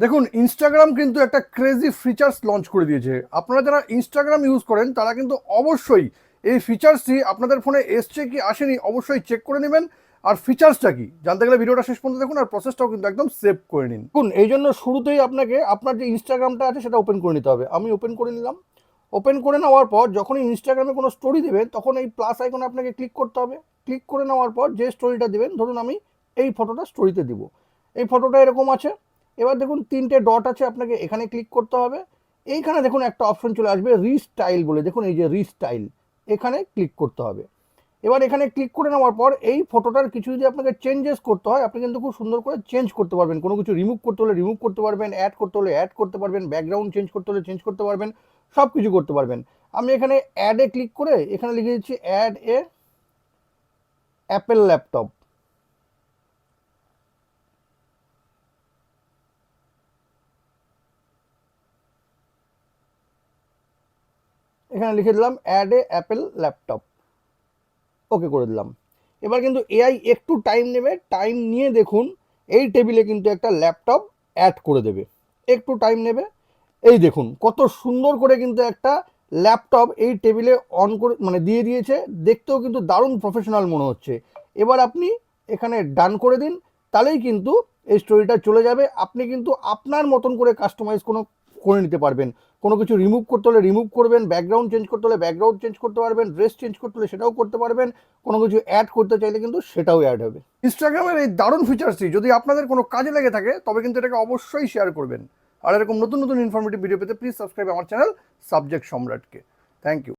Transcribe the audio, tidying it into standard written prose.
দেখুন, ইনস্টাগ্রাম কিন্তু একটা ক্রেজি ফিচার্স লঞ্চ করে দিয়েছে। আপনারা যারা ইনস্টাগ্রাম ইউজ করেন তারা কিন্তু অবশ্যই এই ফিচার্সটি আপনাদের ফোনে এসছে কি আসেনি অবশ্যই চেক করে নেবেন। আর ফিচার্সটা কি জানতে গেলে ভিডিওটা শেষ পর্যন্ত দেখুন, আর প্রসেসটাও কিন্তু একদম সেভ করে নিন। দেখুন, এই জন্য শুরুতেই আপনাকে আপনার যে ইনস্টাগ্রামটা আছে সেটা ওপেন করে নিতে হবে। আমি ওপেন করে নিলাম। ওপেন করে নেওয়ার পর যখনই ইনস্টাগ্রামে কোনো স্টোরি দেবেন তখন এই প্লাস আইকনে আপনাকে ক্লিক করতে হবে। ক্লিক করে নেওয়ার পর যে স্টোরিটা দেবেন, ধরুন আমি এই ফটোটা স্টোরিতে দিব। এই ফটোটা এরকম আছে। এবার দেখুন তিনটে ডট আছে, আপনাকে এখানে ক্লিক করতে হবে। এইখানে দেখুন একটা অপশন চলে আসবে রিস্টাইল বলে, দেখুন এই যে রিস্টাইল, এখানে ক্লিক করতে হবে। এবার এখানে ক্লিক করে নেওয়ার পর এই ফটোটার কিছু যদি আপনাকে চেঞ্জেস করতে হয় আপনি কিন্তু খুব সুন্দর করে চেঞ্জ করতে পারবেন। কোনো কিছু রিমুভ করতে হলে রিমুভ করতে পারবেন, অ্যাড করতে হলে অ্যাড করতে পারবেন, ব্যাকগ্রাউন্ড চেঞ্জ করতে হলে চেঞ্জ করতে পারবেন, সব কিছু করতে পারবেন। আমি এখানে অ্যাডে ক্লিক করে এখানে লিখে দিচ্ছি অ্যাড এ অ্যাপেল ল্যাপটপ। এখানে লিখে দিলাম অ্যাড এ অ্যাপেল ল্যাপটপ, ওকে করে দিলাম। এবার কিন্তু এআই একটু টাইম নেবে, টাইম নিয়ে দেখুন এই টেবিলে কিন্তু একটা ল্যাপটপ অ্যাড করে দেবে। একটু টাইম নেবে। এই দেখুন কত সুন্দর করে কিন্তু একটা ল্যাপটপ এই টেবিলে অন করে মানে দিয়ে দিয়েছে। দেখতেও কিন্তু দারুণ প্রফেশনাল মনে হচ্ছে। এবার আপনি এখানে ডান করে দিন, তাহলেই কিন্তু এই স্টোরিটা চলে যাবে। আপনি কিন্তু আপনার মতন করে কাস্টমাইজ করে নিতে পারবেন। কোনো কিছু রিমুভ করতে হলে রিমুভ করবেন, ব্যাকগ্রাউন্ড চেঞ্জ করতে হলে ব্যাকগ্রাউন্ড চেঞ্জ করতে পারবেন, ড্রেস চেঞ্জ করতে হলে সেটাও করতে পারবেন, কোনো কিছু অ্যাড করতে চাইলে কিন্তু সেটাও অ্যাড হবে। ইনস্টাগ্রামের এই দারুণ ফিচার্সটি যদি আপনাদের কোনো কাজে লেগে থাকে তবে কিন্তু এটাকে অবশ্যই শেয়ার করবেন। আর এরকম নতুন নতুন ইনফরমেটিভ ভিডিও পেতে প্লিজ সাবস্ক্রাইব আমার চ্যানেল সাবজেক্ট সম্রাটকে। Thank you.